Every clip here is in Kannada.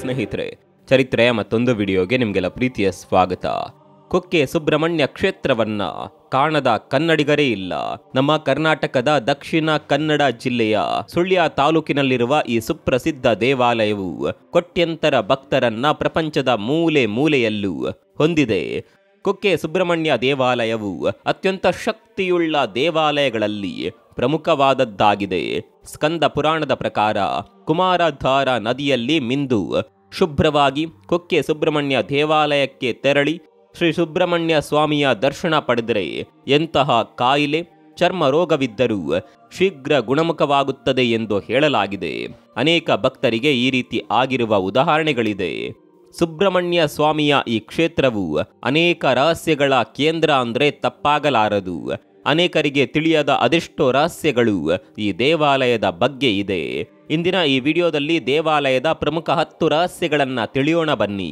ಸ್ನೇಹಿತರೆ, ಚರಿತ್ರೆಯ ಮತ್ತೊಂದು ವಿಡಿಯೋಗೆ ನಿಮಗೆಲ್ಲ ಪ್ರೀತಿಯ ಸ್ವಾಗತ. ಕುಕ್ಕೆ ಸುಬ್ರಹ್ಮಣ್ಯ ಕ್ಷೇತ್ರವನ್ನ ಕಾಣದ ಕನ್ನಡಿಗರೇ ಇಲ್ಲ. ನಮ್ಮ ಕರ್ನಾಟಕದ ದಕ್ಷಿಣ ಕನ್ನಡ ಜಿಲ್ಲೆಯ ಸುಳ್ಯ ತಾಲೂಕಿನಲ್ಲಿರುವ ಈ ಸುಪ್ರಸಿದ್ಧ ದೇವಾಲಯವು ಕೋಟ್ಯಂತರ ಭಕ್ತರನ್ನ ಪ್ರಪಂಚದ ಮೂಲೆ ಮೂಲೆಯಲ್ಲೂ ಹೊಂದಿದೆ. ಕುಕ್ಕೆ ಸುಬ್ರಹ್ಮಣ್ಯ ದೇವಾಲಯವು ಅತ್ಯಂತ ಶಕ್ತಿಯುಳ್ಳ ದೇವಾಲಯಗಳಲ್ಲಿ ಪ್ರಮುಖವಾದದ್ದಾಗಿದೆ. ಸ್ಕಂದ ಪುರಾಣದ ಪ್ರಕಾರ ಕುಮಾರಧಾರ ನದಿಯಲ್ಲಿ ಮಿಂದು ಶುಭ್ರವಾಗಿ ಕುಕ್ಕೆ ಸುಬ್ರಹ್ಮಣ್ಯ ದೇವಾಲಯಕ್ಕೆ ತೆರಳಿ ಶ್ರೀ ಸುಬ್ರಹ್ಮಣ್ಯ ಸ್ವಾಮಿಯ ದರ್ಶನ ಪಡೆದರೆ ಎಂತಹ ಕಾಯಿಲೆ, ಚರ್ಮ ರೋಗವಿದ್ದರೂ ಶೀಘ್ರ ಗುಣಮುಖವಾಗುತ್ತದೆ ಎಂದು ಹೇಳಲಾಗಿದೆ. ಅನೇಕ ಭಕ್ತರಿಗೆ ಈ ರೀತಿ ಆಗಿರುವ ಉದಾಹರಣೆಗಳಿದೆ. ಸುಬ್ರಹ್ಮಣ್ಯ ಸ್ವಾಮಿಯ ಈ ಕ್ಷೇತ್ರವು ಅನೇಕ ರಹಸ್ಯಗಳ ಕೇಂದ್ರ ಅಂದರೆ ತಪ್ಪಾಗಲಾರದು. ಅನೇಕರಿಗೆ ತಿಳಿಯದ ಅದೆಷ್ಟೋ ರಹಸ್ಯಗಳು ಈ ದೇವಾಲಯದ ಬಗ್ಗೆ ಇದೆ. ಇಂದಿನ ಈ ವಿಡಿಯೋದಲ್ಲಿ ದೇವಾಲಯದ ಪ್ರಮುಖ 10 ರಹಸ್ಯಗಳನ್ನು ತಿಳಿಯೋಣ ಬನ್ನಿ.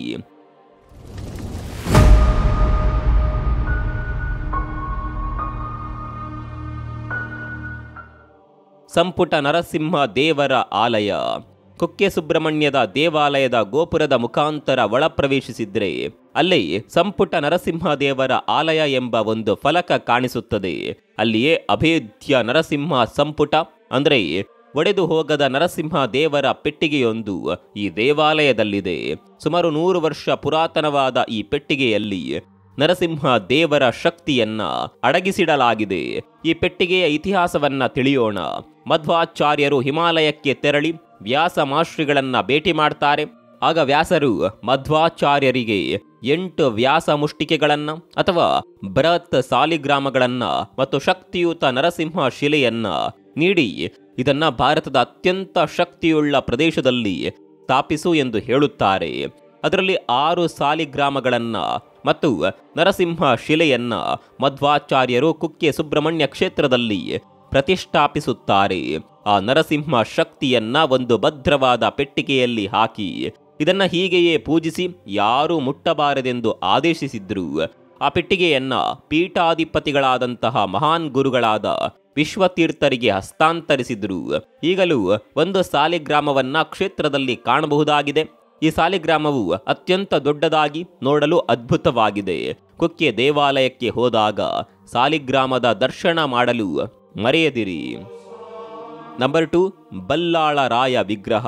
ಸಂಪುಟ ನರಸಿಂಹ ದೇವರ ಆಲಯ. ಕುಕ್ಕೆ ಸುಬ್ರಹ್ಮಣ್ಯದ ದೇವಾಲಯದ ಗೋಪುರದ ಮುಖಾಂತರ ಒಳ ಪ್ರವೇಶಿಸಿದ್ರೆ ಅಲ್ಲಿ ಸಂಪುಟ ನರಸಿಂಹ ದೇವರ ಆಲಯ ಎಂಬ ಒಂದು ಫಲಕ ಕಾಣಿಸುತ್ತದೆ. ಅಲ್ಲಿಯೇ ಅಭೇದ್ಯ ನರಸಿಂಹ ಸಂಪುಟ ಅಂದರೆ ಒಡೆದು ಹೋಗದ ನರಸಿಂಹ ದೇವರ ಪೆಟ್ಟಿಗೆಯೊಂದು ಈ ದೇವಾಲಯದಲ್ಲಿದೆ. ಸುಮಾರು 100 ವರ್ಷ ಪುರಾತನವಾದ ಈ ಪೆಟ್ಟಿಗೆಯಲ್ಲಿ ನರಸಿಂಹ ದೇವರ ಶಕ್ತಿಯನ್ನ ಅಡಗಿಸಿಡಲಾಗಿದೆ. ಈ ಪೆಟ್ಟಿಗೆಯ ಇತಿಹಾಸವನ್ನ ತಿಳಿಯೋಣ. ಮಧ್ವಾಚಾರ್ಯರು ಹಿಮಾಲಯಕ್ಕೆ ತೆರಳಿ ವ್ಯಾಸ ಮಹರ್ಷಿಗಳನ್ನ ಭೇಟಿ ಮಾಡ್ತಾರೆ. ಆಗ ವ್ಯಾಸರು ಮಧ್ವಾಚಾರ್ಯರಿಗೆ 8 ವ್ಯಾಸ ಮುಷ್ಟಿಕೆಗಳನ್ನ ಅಥವಾ ಬೃಹತ್ ಸಾಲಿಗ್ರಾಮಗಳನ್ನ ಮತ್ತು ಶಕ್ತಿಯುತ ನರಸಿಂಹ ಶಿಲೆಯನ್ನ ನೀಡಿ ಇದನ್ನ ಭಾರತದ ಅತ್ಯಂತ ಶಕ್ತಿಯುಳ್ಳ ಪ್ರದೇಶದಲ್ಲಿ ಸ್ಥಾಪಿಸು ಎಂದು ಹೇಳುತ್ತಾರೆ. ಅದರಲ್ಲಿ 6 ಸಾಲಿಗ್ರಾಮಗಳನ್ನ ಮತ್ತು ನರಸಿಂಹ ಶಿಲೆಯನ್ನ ಮಧ್ವಾಚಾರ್ಯರು ಕುಕ್ಕೆ ಸುಬ್ರಹ್ಮಣ್ಯ ಕ್ಷೇತ್ರದಲ್ಲಿ ಪ್ರತಿಷ್ಠಾಪಿಸುತ್ತಾರೆ. ಆ ನರಸಿಂಹ ಶಕ್ತಿಯನ್ನ ಒಂದು ಭದ್ರವಾದ ಪೆಟ್ಟಿಗೆಯಲ್ಲಿ ಹಾಕಿ ಇದನ್ನ ಹೀಗೆಯೇ ಪೂಜಿಸಿ ಯಾರೂ ಮುಟ್ಟಬಾರದೆಂದು ಆದೇಶಿಸಿದ್ರು. ಆ ಪೆಟ್ಟಿಗೆಯನ್ನ ಪೀಠಾಧಿಪತಿಗಳಾದಂತಹ ಮಹಾನ್ ಗುರುಗಳಾದ ವಿಶ್ವತೀರ್ಥರಿಗೆ ಹಸ್ತಾಂತರಿಸಿದ್ರು. ಈಗಲೂ ಒಂದು ಸಾಲಿಗ್ರಾಮವನ್ನ ಕ್ಷೇತ್ರದಲ್ಲಿ ಕಾಣಬಹುದಾಗಿದೆ. ಈ ಸಾಲಿಗ್ರಾಮವು ಅತ್ಯಂತ ದೊಡ್ಡದಾಗಿ ನೋಡಲು ಅದ್ಭುತವಾಗಿದೆ. ಕುಕ್ಕೆ ದೇವಾಲಯಕ್ಕೆ ಹೋದಾಗ ಸಾಲಿಗ್ರಾಮದ ದರ್ಶನ ಮಾಡಲು ಮರೆಯದಿರಿ. ನಂಬರ್ 2, ಬಲ್ಲಾಳರಾಯ ವಿಗ್ರಹ.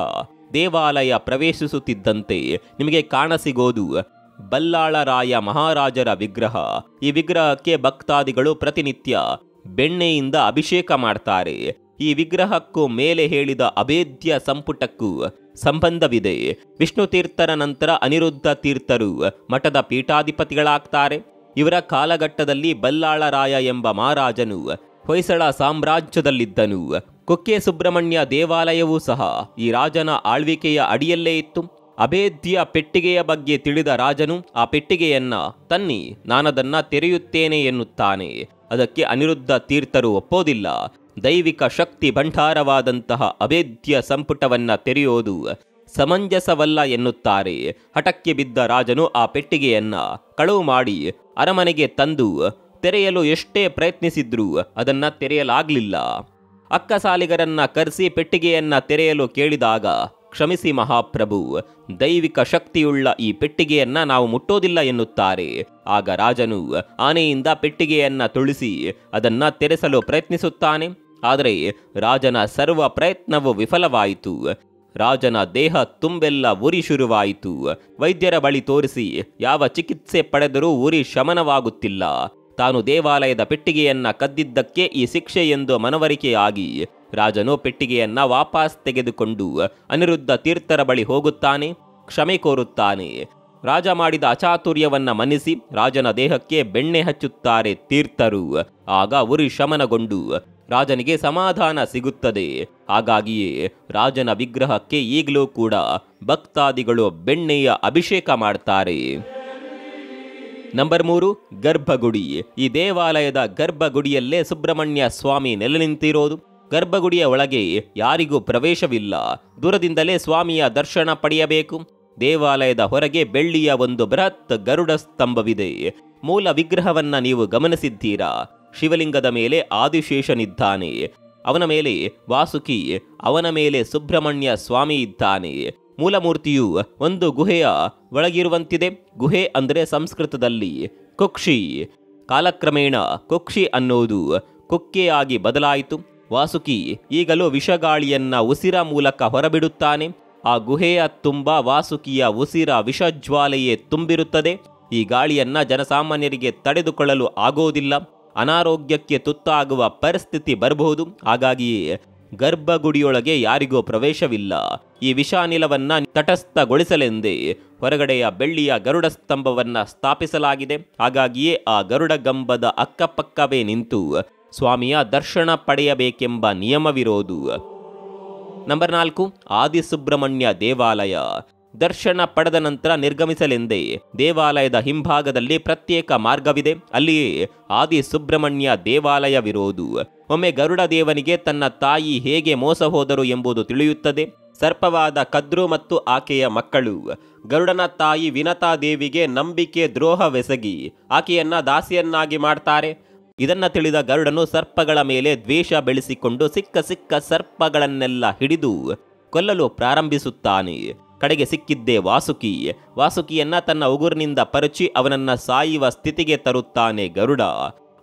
ದೇವಾಲಯ ಪ್ರವೇಶಿಸುತ್ತಿದ್ದಂತೆ ನಿಮಗೆ ಕಾಣಸಿಗೋದು ಬಲ್ಲಾಳರಾಯ ಮಹಾರಾಜರ ವಿಗ್ರಹ. ಈ ವಿಗ್ರಹಕ್ಕೆ ಭಕ್ತಾದಿಗಳು ಪ್ರತಿನಿತ್ಯ ಬೆಣ್ಣೆಯಿಂದ ಅಭಿಷೇಕ ಮಾಡ್ತಾರೆ. ಈ ವಿಗ್ರಹಕ್ಕೂ ಮೇಲೆ ಹೇಳಿದ ಅಭೇದ್ಯ ಸಂಪುಟಕ್ಕೂ ಸಂಬಂಧವಿದೆ. ವಿಷ್ಣು ತೀರ್ಥರ ನಂತರ ಅನಿರುದ್ಧ ತೀರ್ಥರು ಮಠದ ಪೀಠಾಧಿಪತಿಗಳಾಗ್ತಾರೆ. ಇವರ ಕಾಲಘಟ್ಟದಲ್ಲಿ ಬಲ್ಲಾಳರಾಯ ಎಂಬ ಮಹಾರಾಜನು ಹೊಯ್ಸಳ ಸಾಮ್ರಾಜ್ಯದಲ್ಲಿದ್ದನು. ಕುಕ್ಕೆ ಸುಬ್ರಹ್ಮಣ್ಯ ದೇವಾಲಯವೂ ಸಹ ಈ ರಾಜನ ಆಳ್ವಿಕೆಯ ಅಡಿಯಲ್ಲೇ ಇತ್ತು. ಅಭೇದ್ಯ ಪೆಟ್ಟಿಗೆಯ ಬಗ್ಗೆ ತಿಳಿದ ರಾಜನು ಆ ಪೆಟ್ಟಿಗೆಯನ್ನ ತನ್ನಿ, ನಾನದನ್ನ ತೆರೆಯುತ್ತೇನೆ ಎನ್ನುತ್ತಾನೆ. ಅದಕ್ಕೆ ಅನಿರುದ್ಧ ತೀರ್ಥರು ಒಪ್ಪೋದಿಲ್ಲ. ದೈವಿಕ ಶಕ್ತಿ ಭಂಡಾರವಾದಂತಹ ಅಭೇದ್ಯ ಸಂಪುಟವನ್ನ ತೆರೆಯೋದು ಸಮಂಜಸವಲ್ಲ ಎನ್ನುತ್ತಾರೆ. ಹಠಕ್ಕೆ ಬಿದ್ದ ರಾಜನು ಆ ಪೆಟ್ಟಿಗೆಯನ್ನ ಕಳುವು ಮಾಡಿ ಅರಮನೆಗೆ ತಂದು ತೆರೆಯಲು ಎಷ್ಟೇ ಪ್ರಯತ್ನಿಸಿದ್ರೂ ಅದನ್ನ ತೆರೆಯಲಾಗಲಿಲ್ಲ. ಅಕ್ಕಸಾಲಿಗರನ್ನ ಕರೆಸಿ ಪೆಟ್ಟಿಗೆಯನ್ನ ತೆರೆಯಲು ಕೇಳಿದಾಗ, ಕ್ಷಮಿಸಿ ಮಹಾಪ್ರಭು, ದೈವಿಕ ಶಕ್ತಿಯುಳ್ಳ ಈ ಪೆಟ್ಟಿಗೆಯನ್ನ ನಾವು ಮುಟ್ಟೋದಿಲ್ಲ ಎನ್ನುತ್ತಾರೆ. ಆಗ ರಾಜನು ಆನೆಯಿಂದ ಪೆಟ್ಟಿಗೆಯನ್ನ ತುಳಿಸಿ ಅದನ್ನ ತೆರೆಸಲು ಪ್ರಯತ್ನಿಸುತ್ತಾನೆ. ಆದರೆ ರಾಜನ ಸರ್ವ ಪ್ರಯತ್ನವು ವಿಫಲವಾಯಿತು. ರಾಜನ ದೇಹ ತುಂಬೆಲ್ಲ ಉರಿ ಶುರುವಾಯಿತು. ವೈದ್ಯರ ಬಳಿ ತೋರಿಸಿ ಯಾವ ಚಿಕಿತ್ಸೆ ಪಡೆದರೂ ಉರಿ ಶಮನವಾಗುತ್ತಿಲ್ಲ. ತಾನು ದೇವಾಲಯದ ಪೆಟ್ಟಿಗೆಯನ್ನ ಕದ್ದಿದ್ದಕ್ಕೆ ಈ ಶಿಕ್ಷೆ ಎಂದು ಮನವರಿಕೆಯಾಗಿ ರಾಜನು ಪೆಟ್ಟಿಗೆಯನ್ನ ವಾಪಸ್ ತೆಗೆದುಕೊಂಡು ಅನಿರುದ್ಧ ತೀರ್ಥರ ಬಳಿ ಹೋಗುತ್ತಾನೆ, ಕ್ಷಮೆ ಕೋರುತ್ತಾನೆ. ರಾಜ ಮಾಡಿದ ಅಚಾತುರ್ಯವನ್ನ ಮನ್ನಿಸಿ ರಾಜನ ದೇಹಕ್ಕೆ ಬೆಣ್ಣೆ ಹಚ್ಚುತ್ತಾರೆ ತೀರ್ಥರು. ಆಗ ಉರಿ ಶಮನಗೊಂಡು ರಾಜನಿಗೆ ಸಮಾಧಾನ ಸಿಗುತ್ತದೆ. ಹಾಗಾಗಿಯೇ ರಾಜನ ವಿಗ್ರಹಕ್ಕೆ ಈಗಲೂ ಕೂಡ ಭಕ್ತಾದಿಗಳು ಬೆಣ್ಣೆಯ ಅಭಿಷೇಕ ಮಾಡ್ತಾರೆ. ನಂಬರ್ 3, ಗರ್ಭಗುಡಿ. ಈ ದೇವಾಲಯದ ಗರ್ಭಗುಡಿಯಲ್ಲೇ ಸುಬ್ರಹ್ಮಣ್ಯ ಸ್ವಾಮಿ ನೆಲೆ ನಿಂತಿರೋದು. ಗರ್ಭಗುಡಿಯ ಒಳಗೆ ಯಾರಿಗೂ ಪ್ರವೇಶವಿಲ್ಲ. ದೂರದಿಂದಲೇ ಸ್ವಾಮಿಯ ದರ್ಶನ ಪಡೆಯಬೇಕು. ದೇವಾಲಯದ ಹೊರಗೆ ಬೆಳ್ಳಿಯ ಒಂದು ಬೃಹತ್ ಗರುಡ ಸ್ತಂಭವಿದೆ. ಮೂಲ ವಿಗ್ರಹವನ್ನ ನೀವು ಗಮನಿಸಿದ್ದೀರಾ? ಶಿವಲಿಂಗದ ಮೇಲೆ ಆದಿಶೇಷನಿದ್ದಾನೆ. ಅವನ ಮೇಲೆ ವಾಸುಕಿ, ಅವನ ಮೇಲೆ ಸುಬ್ರಹ್ಮಣ್ಯ ಸ್ವಾಮಿ ಇದ್ದಾನೆ. ಮೂಲಮೂರ್ತಿಯು ಒಂದು ಗುಹೆಯ ಒಳಗಿರುವಂತಿದೆ. ಗುಹೆ ಅಂದರೆ ಸಂಸ್ಕೃತದಲ್ಲಿ ಕುಕ್ಷಿ. ಕಾಲಕ್ರಮೇಣ ಕುಕ್ಷಿ ಅನ್ನೋದು ಕುಕ್ಕೆಯಾಗಿ ಬದಲಾಯಿತು. ವಾಸುಕಿ ಈಗಲೂ ವಿಷಗಾಳಿಯನ್ನ ಉಸಿರ ಮೂಲಕ ಹೊರಬಿಡುತ್ತಾನೆ. ಆ ಗುಹೆಯ ತುಂಬ ವಾಸುಕಿಯ ಉಸಿರ ವಿಷಜ್ವಾಲೆಯೇ ತುಂಬಿರುತ್ತದೆ. ಈ ಗಾಳಿಯನ್ನ ಜನಸಾಮಾನ್ಯರಿಗೆ ತಡೆದುಕೊಳ್ಳಲು ಆಗೋದಿಲ್ಲ. ಅನಾರೋಗ್ಯಕ್ಕೆ ತುತ್ತಾಗುವ ಪರಿಸ್ಥಿತಿ ಬರಬಹುದು. ಹಾಗಾಗಿಯೇ ಗರ್ಭಗುಡಿಯೊಳಗೆ ಯಾರಿಗೂ ಪ್ರವೇಶವಿಲ್ಲ. ಈ ವಿಷಾನಿಲವನ್ನ ತಟಸ್ಥಗೊಳಿಸಲೆಂದೇ ಹೊರಗಡೆಯ ಬೆಳ್ಳಿಯ ಗರುಡ ಸ್ತಂಭವನ್ನ ಸ್ಥಾಪಿಸಲಾಗಿದೆ. ಹಾಗಾಗಿಯೇ ಆ ಗರುಡ ಗಂಬದ ಅಕ್ಕಪಕ್ಕವೇ ನಿಂತು ಸ್ವಾಮಿಯ ದರ್ಶನ ಪಡೆಯಬೇಕೆಂಬ ನಿಯಮವಿರೋದು. ನಂಬರ್ 4, ಆದಿಸುಬ್ರಹ್ಮಣ್ಯ ದೇವಾಲಯ. ದರ್ಶನ ಪಡೆದ ನಂತರ ನಿರ್ಗಮಿಸಲೆಂದೇ ದೇವಾಲಯದ ಹಿಂಭಾಗದಲ್ಲಿ ಪ್ರತ್ಯೇಕ ಮಾರ್ಗವಿದೆ. ಅಲ್ಲಿಯೇ ಆದಿಸುಬ್ರಹ್ಮಣ್ಯ ದೇವಾಲಯವಿರೋದು. ಒಮ್ಮೆ ಗರುಡ ದೇವನಿಗೆ ತನ್ನ ತಾಯಿ ಹೇಗೆ ಮೋಸ ಹೋದರು ಎಂಬುದು ತಿಳಿಯುತ್ತದೆ. ಸರ್ಪವಾದ ಕದ್ರು ಮತ್ತು ಆಕೆಯ ಮಕ್ಕಳು ಗರುಡನ ತಾಯಿ ವಿನತಾ ದೇವಿಗೆ ನಂಬಿಕೆ ದ್ರೋಹವೆಸಗಿ ಆಕೆಯನ್ನ ದಾಸಿಯನ್ನಾಗಿ ಮಾಡ್ತಾರೆ. ಇದನ್ನ ತಿಳಿದ ಗರುಡನು ಸರ್ಪಗಳ ಮೇಲೆ ದ್ವೇಷ ಬೆಳೆಸಿಕೊಂಡು ಸಿಕ್ಕ ಸರ್ಪಗಳನ್ನೆಲ್ಲ ಹಿಡಿದು ಕೊಲ್ಲಲು ಪ್ರಾರಂಭಿಸುತ್ತಾನೆ. ಕಡೆಗೆ ಸಿಕ್ಕಿದ್ದೇ ವಾಸುಕಿ. ವಾಸುಕಿಯನ್ನ ತನ್ನ ಉಗುರಿನಿಂದ ಪರಚಿ ಅವನನ್ನ ಸಾಯುವ ಸ್ಥಿತಿಗೆ ತರುತ್ತಾನೆ ಗರುಡ.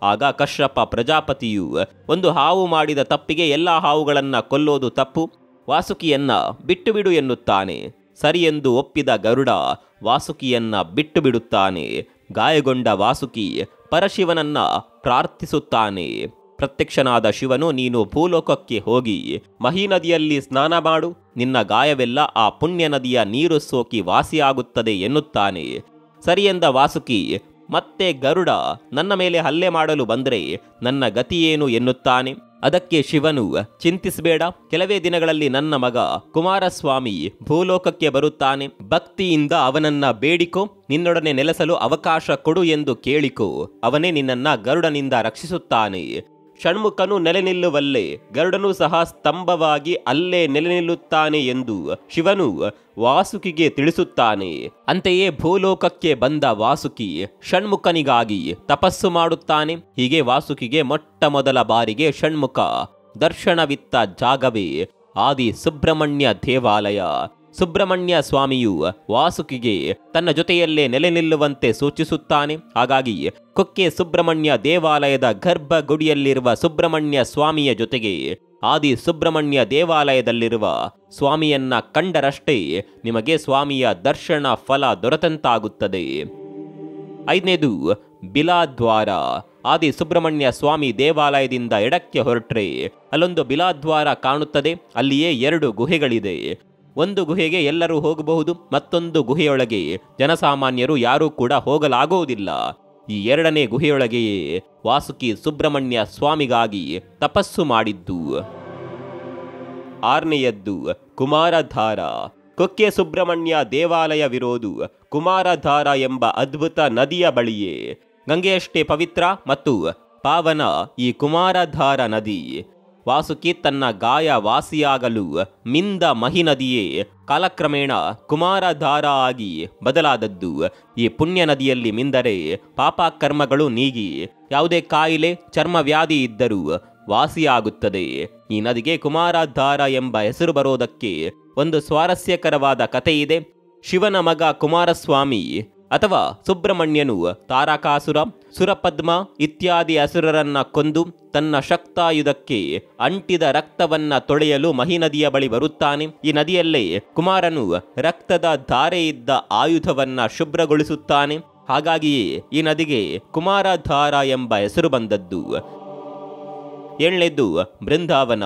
ಆಗ ಕಶ್ಯಪ ಪ್ರಜಾಪತಿಯು ಒಂದು ಹಾವು ಮಾಡಿದ ತಪ್ಪಿಗೆ ಎಲ್ಲ ಹಾವುಗಳನ್ನ ಕೊಲ್ಲೋದು ತಪ್ಪು, ವಾಸುಕಿಯನ್ನ ಬಿಟ್ಟು ಬಿಡು ಎನ್ನುತ್ತಾನೆ. ಸರಿಯೆಂದು ಒಪ್ಪಿದ ಗರುಡ ವಾಸುಕಿಯನ್ನ ಬಿಟ್ಟು ಬಿಡುತ್ತಾನೆ. ಗಾಯಗೊಂಡ ವಾಸುಕಿ ಪರಶಿವನನ್ನ ಪ್ರಾರ್ಥಿಸುತ್ತಾನೆ. ಪ್ರತ್ಯಕ್ಷನಾದ ಶಿವನು, ನೀನು ಭೂಲೋಕಕ್ಕೆ ಹೋಗಿ ಮಹಿ ನದಿಯಲ್ಲಿ ಸ್ನಾನ ಮಾಡು, ನಿನ್ನ ಗಾಯವೆಲ್ಲ ಆ ಪುಣ್ಯ ನದಿಯ ನೀರು ಸೋಕಿ ವಾಸಿಯಾಗುತ್ತದೆ ಎನ್ನುತ್ತಾನೆ. ಸರಿಯೆಂದ ವಾಸುಕಿ ಮತ್ತೆ ಗರುಡ ನನ್ನ ಮೇಲೆ ಹಲ್ಲೆ ಮಾಡಲು ಬಂದರೆ ನನ್ನ ಗತಿಯೇನು ಎನ್ನುತ್ತಾನೆ. ಅದಕ್ಕೆ ಶಿವನು, ಚಿಂತಿಸಬೇಡ, ಕೆಲವೇ ದಿನಗಳಲ್ಲಿ ನನ್ನ ಮಗ ಕುಮಾರಸ್ವಾಮಿ ಭೂಲೋಕಕ್ಕೆ ಬರುತ್ತಾನೆ. ಭಕ್ತಿಯಿಂದ ಅವನನ್ನ ಬೇಡಿಕೋ, ನಿನ್ನೊಡನೆ ನೆಲೆಸಲು ಅವಕಾಶ ಕೊಡು ಎಂದು ಕೇಳಿಕೋ, ಅವನೇ ನಿನ್ನನ್ನ ಗರುಡನಿಂದ ರಕ್ಷಿಸುತ್ತಾನೆ. ಷಣ್ಮುಖನು ನೆಲೆ ನಿಲ್ಲುವಲ್ಲೇ ಗರುಡನು ಸಹ ಸ್ತಂಭವಾಗಿ ಅಲ್ಲೇ ನೆಲೆ ನಿಲ್ಲುತ್ತಾನೆ ಎಂದು ಶಿವನು ವಾಸುಕಿಗೆ ತಿಳಿಸುತ್ತಾನೆ. ಅಂತೆಯೇ ಭೂಲೋಕಕ್ಕೆ ಬಂದ ವಾಸುಕಿ ಷಣ್ಮುಖನಿಗಾಗಿ ತಪಸ್ಸು ಮಾಡುತ್ತಾನೆ. ಹೀಗೆ ವಾಸುಕಿಗೆ ಮೊಟ್ಟ ಮೊದಲ ಬಾರಿಗೆ ಷಣ್ಮುಖ ದರ್ಶನವಿತ್ತ ಜಾಗವೇ ಆದಿ ಸುಬ್ರಹ್ಮಣ್ಯ ದೇವಾಲಯ. ಸುಬ್ರಹ್ಮಣ್ಯ ಸ್ವಾಮಿಯು ವಾಸುಕಿಗೆ ತನ್ನ ಜೊತೆಯಲ್ಲೇ ನೆಲೆ ನಿಲ್ಲುವಂತೆ ಸೂಚಿಸುತ್ತಾನೆ. ಹಾಗಾಗಿ ಕುಕ್ಕೆ ಸುಬ್ರಹ್ಮಣ್ಯ ದೇವಾಲಯದ ಗರ್ಭಗುಡಿಯಲ್ಲಿರುವ ಸುಬ್ರಹ್ಮಣ್ಯ ಸ್ವಾಮಿಯ ಜೊತೆಗೆ ಆದಿ ಸುಬ್ರಹ್ಮಣ್ಯ ದೇವಾಲಯದಲ್ಲಿರುವ ಸ್ವಾಮಿಯನ್ನ ಕಂಡರಷ್ಟೇ ನಿಮಗೆ ಸ್ವಾಮಿಯ ದರ್ಶನ ಫಲ ದೊರೆತಂತಾಗುತ್ತದೆ. 5ನೇದು ಬಿಲಾದ್ವಾರ. ಆದಿ ಸುಬ್ರಹ್ಮಣ್ಯ ಸ್ವಾಮಿ ದೇವಾಲಯದಿಂದ ಎಡಕ್ಕೆ ಹೊರಟ್ರೆ ಅಲ್ಲೊಂದು ಬಿಲಾದ್ವಾರ ಕಾಣುತ್ತದೆ. ಅಲ್ಲಿಯೇ 2 ಗುಹೆಗಳಿದೆ. ಒಂದು ಗುಹೆಗೆ ಎಲ್ಲರೂ ಹೋಗಬಹುದು, ಮತ್ತೊಂದು ಗುಹೆಯೊಳಗೆ ಜನಸಾಮಾನ್ಯರು ಯಾರೂ ಕೂಡ ಹೋಗಲಾಗುವುದಿಲ್ಲ. ಈ 2ನೇ ಗುಹೆಯೊಳಗೆಯೇ ವಾಸುಕಿ ಸುಬ್ರಹ್ಮಣ್ಯ ಸ್ವಾಮಿಗಾಗಿ ತಪಸ್ಸು ಮಾಡಿದ್ದು. 6ನೇಯದ್ದು ಕುಮಾರಧಾರ. ಕುಕ್ಕೆ ಸುಬ್ರಹ್ಮಣ್ಯ ದೇವಾಲಯವಿರೋದು ಕುಮಾರಧಾರ ಎಂಬ ಅದ್ಭುತ ನದಿಯ ಬಳಿಯೇ. ಗಂಗೆಯಷ್ಟೇ ಪವಿತ್ರ ಮತ್ತು ಪಾವನ ಈ ಕುಮಾರಧಾರ ನದಿ. ವಾಸುಕಿ ತನ್ನ ಗಾಯ ವಾಸಿಯಾಗಲು ಮಿಂದ ಮಹಿ ನದಿಯೇ ಕಾಲಕ್ರಮೇಣ ಕುಮಾರಧಾರ ಆಗಿ ಬದಲಾದದ್ದು. ಈ ಪುಣ್ಯ ನದಿಯಲ್ಲಿ ಮಿಂದರೆ ಪಾಪ ಕರ್ಮಗಳು ನೀಗಿ ಯಾವುದೇ ಕಾಯಿಲೆ ಚರ್ಮವ್ಯಾಧಿ ಇದ್ದರೂ ವಾಸಿಯಾಗುತ್ತದೆ. ಈ ನದಿಗೆ ಕುಮಾರಧಾರ ಎಂಬ ಹೆಸರು ಬರೋದಕ್ಕೆ ಒಂದು ಸ್ವಾರಸ್ಯಕರವಾದ ಕಥೆಯಿದೆ. ಶಿವನ ಮಗ ಕುಮಾರಸ್ವಾಮಿ ಅಥವಾ ಸುಬ್ರಹ್ಮಣ್ಯನು ತಾರಕಾಸುರ, ಸುರಪದ್ಮ ಇತ್ಯಾದಿ ಅಸುರರನ್ನ ಕೊಂದು ತನ್ನ ಶಕ್ತಾಯುಧಕ್ಕೆ ಅಂಟಿದ ರಕ್ತವನ್ನ ತೊಳೆಯಲು ಮಹಿ ನದಿಯ ಬಳಿ ಬರುತ್ತಾನೆ. ಈ ನದಿಯಲ್ಲೇ ಕುಮಾರನು ರಕ್ತದ ಧಾರೆಯಿದ್ದ ಆಯುಧವನ್ನ ಶುಭ್ರಗೊಳಿಸುತ್ತಾನೆ. ಹಾಗಾಗಿಯೇ ಈ ನದಿಗೆ ಕುಮಾರಧಾರ ಎಂಬ ಹೆಸರು ಬಂದದ್ದು. 7ನೇದು ಬೃಂದಾವನ.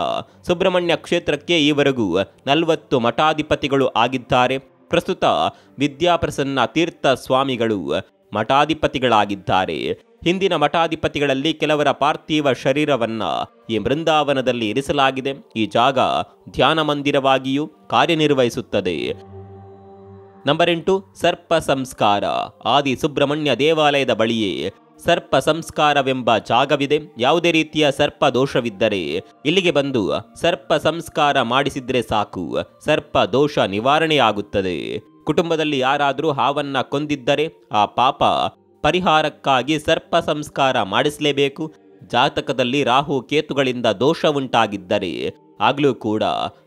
ಸುಬ್ರಹ್ಮಣ್ಯ ಕ್ಷೇತ್ರಕ್ಕೆ ಈವರೆಗೂ 40 ಮಠಾಧಿಪತಿಗಳು ಆಗಿದ್ದಾರೆ. ಪ್ರಸ್ತುತ ವಿದ್ಯಾಪ್ರಸನ್ನ ತೀರ್ಥ ಸ್ವಾಮಿಗಳು ಮಠಾಧಿಪತಿಗಳಾಗಿದ್ದಾರೆ. ಹಿಂದಿನ ಮಠಾಧಿಪತಿಗಳಲ್ಲಿ ಕೆಲವರ ಪಾರ್ಥಿವ ಶರೀರವನ್ನ ಈ ಬೃಂದಾವನದಲ್ಲಿ ಇರಿಸಲಾಗಿದೆ. ಈ ಜಾಗ ಧ್ಯಾನ ಮಂದಿರವಾಗಿಯೂ ಕಾರ್ಯನಿರ್ವಹಿಸುತ್ತದೆ. ನಂಬರ್ 8 ಸರ್ಪ ಸಂಸ್ಕಾರ. ಆದಿ ಸುಬ್ರಹ್ಮಣ್ಯ ದೇವಾಲಯದ ಬಳಿಯೇ ಸರ್ಪ ಸಂಸ್ಕಾರವೆಂಬ ಜಾಗವಿದೆ. ಯಾವುದೇ ರೀತಿಯ ಸರ್ಪ ದೋಷವಿದ್ದರೆ ಇಲ್ಲಿಗೆ ಬಂದು ಸರ್ಪ ಸಂಸ್ಕಾರ ಮಾಡಿಸಿದ್ರೆ ಸಾಕು, ಸರ್ಪ ದೋಷ ನಿವಾರಣೆಯಾಗುತ್ತದೆ. ಕುಟುಂಬದಲ್ಲಿ ಯಾರಾದರೂ ಹಾವನ್ನ ಕೊಂದಿದ್ದರೆ ಆ ಪಾಪ ಪರಿಹಾರಕ್ಕಾಗಿ ಸರ್ಪ ಸಂಸ್ಕಾರ ಮಾಡಿಸಲೇಬೇಕು. ಜಾತಕದಲ್ಲಿ ರಾಹು ಕೇತುಗಳಿಂದ ದೋಷ ಉಂಟಾಗಿದ್ದರೆ ಆಗ್ಲೂ ಕೂಡ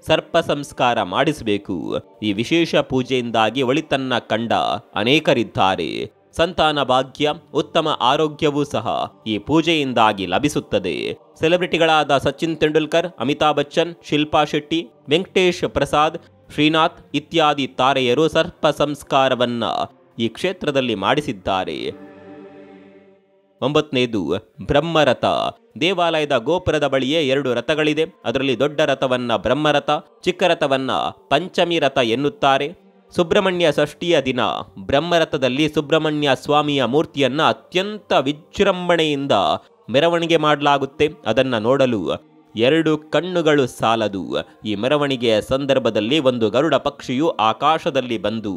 ಸರ್ಪ ಸಂಸ್ಕಾರ ಮಾಡಿಸಬೇಕು. ಈ ವಿಶೇಷ ಪೂಜೆಯಿಂದಾಗಿ ಒಳಿತನ್ನ ಕಂಡ ಅನೇಕರಿದ್ದಾರೆ. ಸಂತಾನ ಭಾಗ್ಯ, ಉತ್ತಮ ಆರೋಗ್ಯವೂ ಸಹ ಈ ಪೂಜೆಯಿಂದಾಗಿ ಲಭಿಸುತ್ತದೆ. ಸೆಲೆಬ್ರಿಟಿಗಳಾದ ಸಚಿನ್ ತೆಂಡೂಲ್ಕರ್, ಅಮಿತಾಬ್ ಬಚ್ಚನ್, ಶಿಲ್ಪಾ ಶೆಟ್ಟಿ, ವೆಂಕಟೇಶ್ ಪ್ರಸಾದ್, ಶ್ರೀನಾಥ್ ಇತ್ಯಾದಿ ತಾರೆಯರು ಸರ್ಪ ಸಂಸ್ಕಾರವನ್ನ ಈ ಕ್ಷೇತ್ರದಲ್ಲಿ ಮಾಡಿಸಿದ್ದಾರೆ. 9ನೇದು ಬ್ರಹ್ಮರಥ. ದೇವಾಲಯದ ಗೋಪುರದ ಬಳಿಯೇ 2 ರಥಗಳಿದೆ. ಅದರಲ್ಲಿ ದೊಡ್ಡ ರಥವನ್ನ ಬ್ರಹ್ಮರಥ, ಚಿಕ್ಕ ರಥವನ್ನ ಪಂಚಮಿ ರಥ ಎನ್ನುತ್ತಾರೆ. ಸುಬ್ರಹ್ಮಣ್ಯ ಷಷ್ಠಿಯ ದಿನ ಬ್ರಹ್ಮರಥದಲ್ಲಿ ಸುಬ್ರಹ್ಮಣ್ಯ ಸ್ವಾಮಿಯ ಮೂರ್ತಿಯನ್ನ ಅತ್ಯಂತ ವಿಜೃಂಭಣೆಯಿಂದ ಮೆರವಣಿಗೆ ಮಾಡಲಾಗುತ್ತೆ. ಅದನ್ನ ನೋಡಲು 2 ಕಣ್ಣುಗಳು ಸಾಲದು. ಈ ಮೆರವಣಿಗೆಯ ಸಂದರ್ಭದಲ್ಲಿ ಒಂದು ಗರುಡ ಪಕ್ಷಿಯು ಆಕಾಶದಲ್ಲಿ ಬಂದು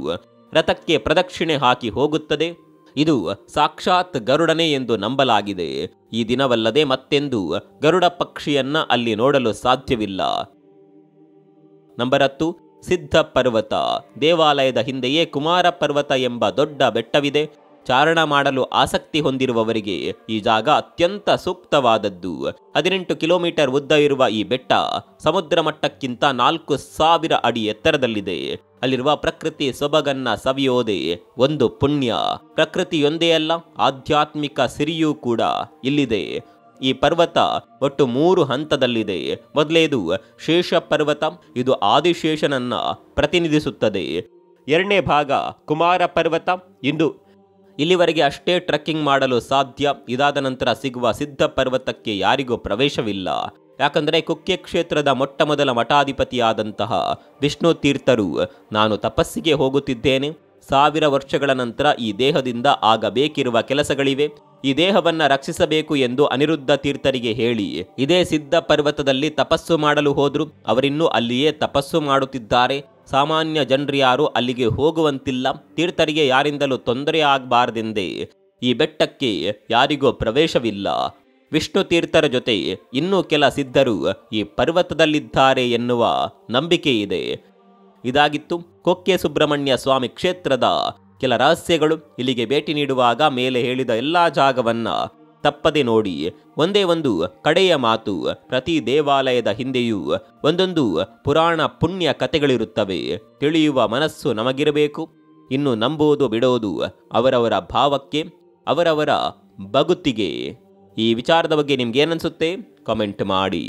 ರಥಕ್ಕೆ ಪ್ರದಕ್ಷಿಣೆ ಹಾಕಿ ಹೋಗುತ್ತದೆ. ಇದು ಸಾಕ್ಷಾತ್ ಗರುಡನೇ ಎಂದು ನಂಬಲಾಗಿದೆ. ಈ ದಿನವಲ್ಲದೆ ಮತ್ತೆಂದು ಗರುಡ ಪಕ್ಷಿಯನ್ನ ಅಲ್ಲಿ ನೋಡಲು ಸಾಧ್ಯವಿಲ್ಲ. ನಂಬರ್ 10 ಸಿದ್ಧ ಪರ್ವತ. ದೇವಾಲಯದ ಹಿಂದೆಯೇ ಕುಮಾರ ಪರ್ವತ ಎಂಬ ದೊಡ್ಡ ಬೆಟ್ಟವಿದೆ. ಚಾರಣ ಮಾಡಲು ಆಸಕ್ತಿ ಹೊಂದಿರುವವರಿಗೆ ಈ ಜಾಗ ಅತ್ಯಂತ ಸೂಕ್ತವಾದದ್ದು. 18 ಕಿಲೋಮೀಟರ್ ಉದ್ದ ಇರುವ ಈ ಬೆಟ್ಟ ಸಮುದ್ರ ಮಟ್ಟಕ್ಕಿಂತ 4000 ಅಡಿ ಎತ್ತರದಲ್ಲಿದೆ. ಅಲ್ಲಿರುವ ಪ್ರಕೃತಿ ಸೊಬಗನ್ನ ಸವಿಯೋದೆ ಒಂದು ಪುಣ್ಯ. ಪ್ರಕೃತಿಯೊಂದೇ ಅಲ್ಲ, ಆಧ್ಯಾತ್ಮಿಕ ಸಿರಿಯೂ ಕೂಡ ಇಲ್ಲಿದೆ. ಈ ಪರ್ವತ ಒಟ್ಟು 3 ಹಂತದಲ್ಲಿದೆ. ಮೊದಲೇದು ಶೇಷ ಪರ್ವತ. ಇದು ಆದಿಶೇಷನನ್ನ ಪ್ರತಿನಿಧಿಸುತ್ತದೆ. 2ನೇ ಭಾಗ ಕುಮಾರ ಪರ್ವತ. ಇಲ್ಲಿವರೆಗೆ ಅಷ್ಟೇ ಟ್ರೆಕ್ಕಿಂಗ್ ಮಾಡಲು ಸಾಧ್ಯ. ಇದಾದ ನಂತರ ಸಿಗುವ ಸಿದ್ಧ ಪರ್ವತಕ್ಕೆ ಯಾರಿಗೂ ಪ್ರವೇಶವಿಲ್ಲ. ಯಾಕಂದರೆ ಕುಕ್ಕೆ ಕ್ಷೇತ್ರದ ಮೊಟ್ಟಮೊದಲ ಮಠಾಧಿಪತಿಯಾದಂತಹ ವಿಷ್ಣು ತೀರ್ಥರು, ನಾನು ತಪಸ್ಸಿಗೆ ಹೋಗುತ್ತಿದ್ದೇನೆ, 1000 ವರ್ಷಗಳ ನಂತರ ಈ ದೇಹದಿಂದ ಆಗಬೇಕಿರುವ ಕೆಲಸಗಳಿವೆ, ಈ ದೇಹವನ್ನ ರಕ್ಷಿಸಬೇಕು ಎಂದು ಅನಿರುದ್ಧ ತೀರ್ಥರಿಗೆ ಹೇಳಿ ಇದೇ ಸಿದ್ಧ ಪರ್ವತದಲ್ಲಿ ತಪಸ್ಸು ಮಾಡಲು ಹೋದ್ರು. ಅವರಿನ್ನೂ ಅಲ್ಲಿಯೇ ತಪಸ್ಸು ಮಾಡುತ್ತಿದ್ದಾರೆ. ಸಾಮಾನ್ಯ ಜನರ್ಯಾರು ಅಲ್ಲಿಗೆ ಹೋಗುವಂತಿಲ್ಲ. ತೀರ್ಥರಿಗೆ ಯಾರಿಂದಲೂ ತೊಂದರೆ ಆಗಬಾರದೆಂದೇ ಈ ಬೆಟ್ಟಕ್ಕೆ ಯಾರಿಗೂ ಪ್ರವೇಶವಿಲ್ಲ. ವಿಷ್ಣು ತೀರ್ಥರ ಜೊತೆ ಇನ್ನೂ ಕೆಲ ಸಿದ್ಧರು ಈ ಪರ್ವತದಲ್ಲಿದ್ದಾರೆ ಎನ್ನುವ ನಂಬಿಕೆ ಇದೆ. ಇದಾಗಿತ್ತು ಕೊಕ್ಕೆ ಸುಬ್ರಹ್ಮಣ್ಯ ಸ್ವಾಮಿ ಕ್ಷೇತ್ರದ ಕೆಲ ರಹಸ್ಯಗಳು. ಇಲ್ಲಿಗೆ ಭೇಟಿ ನೀಡುವಾಗ ಮೇಲೆ ಹೇಳಿದ ಎಲ್ಲಾ ಜಾಗವನ್ನ ತಪ್ಪದೆ ನೋಡಿ. ಒಂದೇ ಒಂದು ಕಡೆಯ ಮಾತು, ಪ್ರತಿ ದೇವಾಲಯದ ಹಿಂದೆಯೂ ಒಂದೊಂದು ಪುರಾಣ ಪುಣ್ಯ ಕಥೆಗಳಿರುತ್ತವೆ. ತಿಳಿಯುವ ಮನಸ್ಸು ನಮಗಿರಬೇಕು. ಇನ್ನು ನಂಬುವುದು ಬಿಡೋದು ಅವರವರ ಭಾವಕ್ಕೆ, ಅವರವರ ಬಗುತ್ತಿಗೆ. ಈ ವಿಚಾರದ ಬಗ್ಗೆ ನಿಮ್ಗೇನನ್ಸುತ್ತೆ? ಕಾಮೆಂಟ್ ಮಾಡಿ.